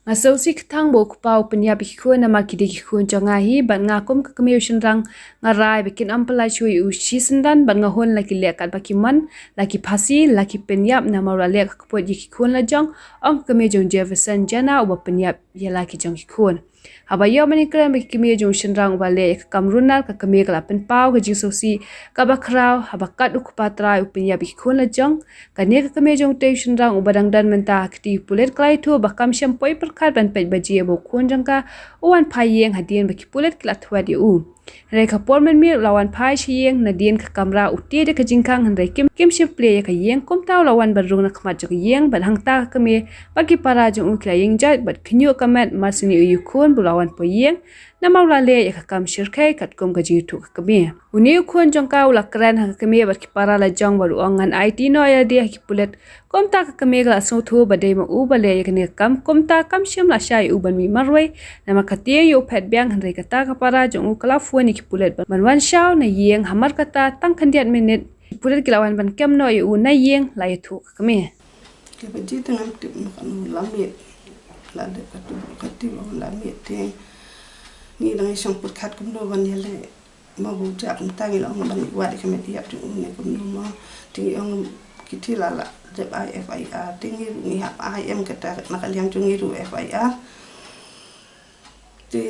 Ngaso si khthang bo khupau penya bi khun na makidi khun jonga hi ban nga kom ka commission rang ngarai bikin ampalai chui u shi sindan ban nga hon laki lekat bakiman laki phasi laki penyap na mara lek khpot yi khun la jong ong kame jong Jefferson jana u penyap ya laki jong khun haba yo mani kran bi kime jong shinrang ba le kamrunal ka kame kala pen pau ga jiso si ka ba khrau haba kat u khpatra u penyap bi khun la jong ka ne ka kame jong te shinrang u badang dan menta khti pulet klai thu ba kam sham poi khat ban pej baji bo khun jangka uwan phai yeng hadien ba kipulet kila thwa di u re kha pormen mi lawan phai chi yeng na dien kha kamra uti de ka jingkang han re kim ship play ka yeng kom taw lawan ban rung na khma jok yeng ban hangta ka me ba ki para jong u kla yeng jat bat khnyu kamat marsini u khun bu lawan po yeng na maula le ya kam shir khai kat kom ga ji thu ka me uni khun jangka ula kran ha ka me bat ki para la jong ba ru angan it no ya de ki pulet kom ta ka me ga so thu ba de ma u ba le ya ne kam kom ta kam shim la shai u ban mi marwai na ma khatie yo phet byang han re ka ta ka para jong u kala fu ni ki pulet ban wan shaw na yeng hamar ka ta tang khandiat minute pulet kilawan ban kem no u na yeng la ya thu ka me ke ba ji tang am ti ma kan la mi la de ka ti la mi te ni dang isang put khat kum do ban ya le ma bu ja kum ta ngi la ban wa de ka me ti ya tu ne kum no ma ti ong ki ti la la de FIR tingi ni hap IM kata nakaliang tungi ru FIR te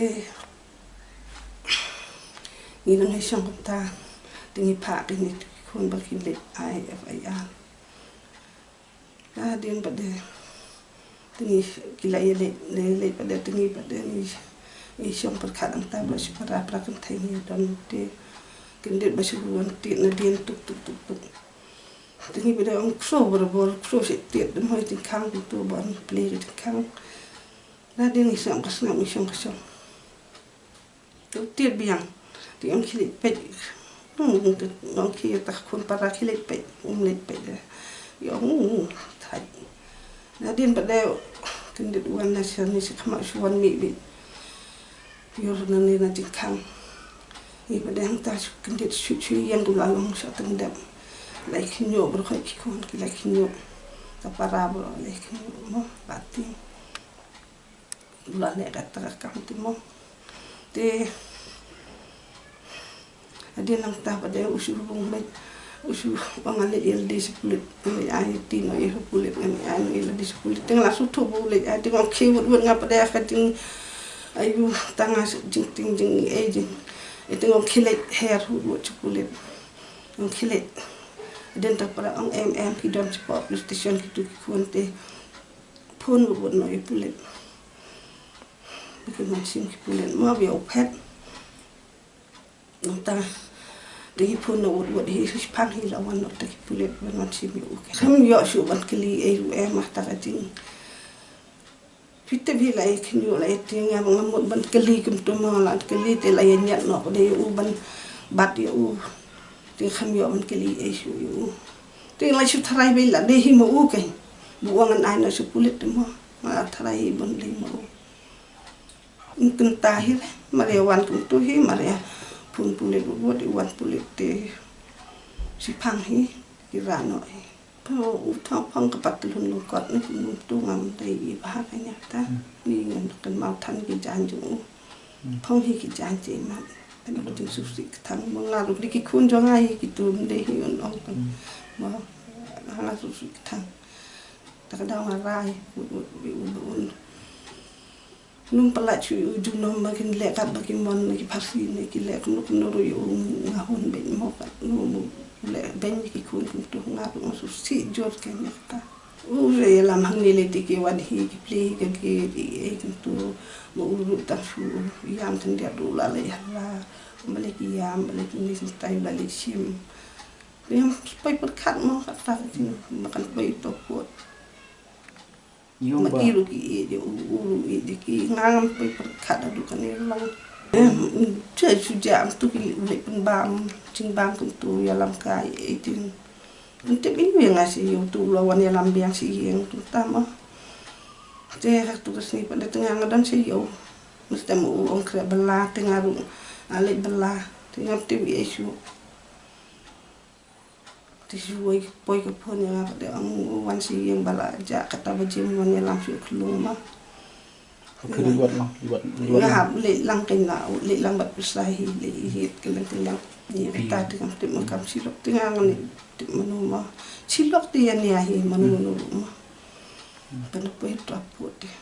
ni nang isang kata tingi pa ni kun bakin le FIR na din pada tingi kila ye le pada tingi pada ni isang perkadang ta ba para kan thai ni don te kindet ba suruan ti na din tuk tingi beda ang kro berbor kro setiap dan hoi tingkang itu ban play tingkang na dia ni sam kasna mi sam kasam tu tiap biang ti ang kilit pet ang kilit tak kun para kilit pet umlet pet yo thai na dia pada tindet wan nasion ni sikama suan mi bi yo na ni na tingkang ni pada ang ta kindet su yang dulalong sa tendam lai kinyo bro khai kikon ki lai kinyo ta para bro lai kinyo mo pati la ne kata ka ti mo te ade nang ta pada usu bung mai usu bangale el disiplin ni ai ti no e pulit ni ai el disiplin teng la su thu bu le ai teng ki wut nga pada ka ting ayu tanga jing e jing e teng kilet hair hu chu pulit ang kilet dan tak para ang ki dam sport station ki kunte phone bu no e pulet bikin macam ki pulet ma bi opet nota de phone no wot hi pang hi lawan no ki pulet ban macam bi ok sam yo shu ban kili e ma ta ka ting fitte bi lai kin yo lai ting yang ngamut ban kili kum to ma la kili te lai nyat no de u ban bat yo ti kham yo man keli e shu yu ti la shu tharai be la de hi mo u kai bu wangan ai na shu pulit mo ma tharai bon le mo in ta hi mare wan kum tu hi mare pun pulit bu de wan pulit te si phang hi ki ra no e po u tha phang ka pat lun lu kot ni tu ngam te i ba ka nya ta ni ngan kan mau than ki jan ju phang hi ki jan che ma tapi betul susik tang mengaruh di kikun jangan ai gitu deh yon ong kan ma hala susik tang tak ada ngarai num pala chu ju no makin lekat bakin mon ki pasi ne ki lek nuk nuru yu ngahun ben mo ka no le ben ki kun tu ngaru susik jor kan ta re lam hang ni le tiki wan hi ki play ki e tu mo uru ta su yang ten dia du la le la balik yam balik ni stay balik sim yang pai perkat mo kata tin makan pai to pot ma iru ki e uru e de ki ngam pai perkat adu kan ni lang che su jam tu ki le pen bam ching bam tu ya lam kai e tin untuk ini yang ngasih untuk lawan yang lambiang sih yang terutama saya tugas ni pada tengah ngadan sih yo mesti mau orang kerja belah tengah rung alik belah tengah TV isu tisuai poi ke pon yang ada orang wan sih yang bala ja kata bajim wan yang langsung keluar mah Liwat lah, liwat ngahap le lang kina le lang bat pesahi le hit kelang ni ta dengan tip makam silok tingang ni tip manuma silok dia ni ahi manu ma penuh itu apa dia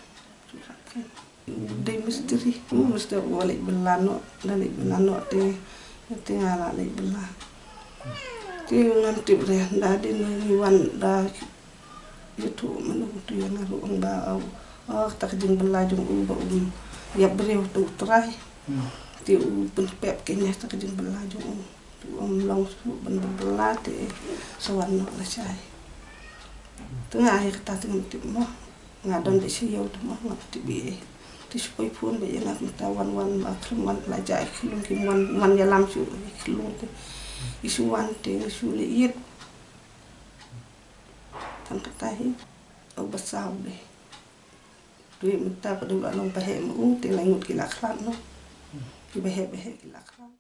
dai mesti wale belano dan belano te tingala le belah ti nganti re nda de ni wan da itu manu tu yang ngaru ang ba tak jing belah jung ba ya breu tu trai ti pun pep kenya tak jing belah jung long su ben belah te sawan no la sai tengah akhir ta tengah ti mo ngadon de si yo mo ngati bi ti supoi pun be yana tawan wan ba kruman la jai khulung ki man ya lam su khulung te isu wan te su le yet tan katahi au basau de Dwi minta pada long pahe mu te langut ki lakran no ki behe ki lakran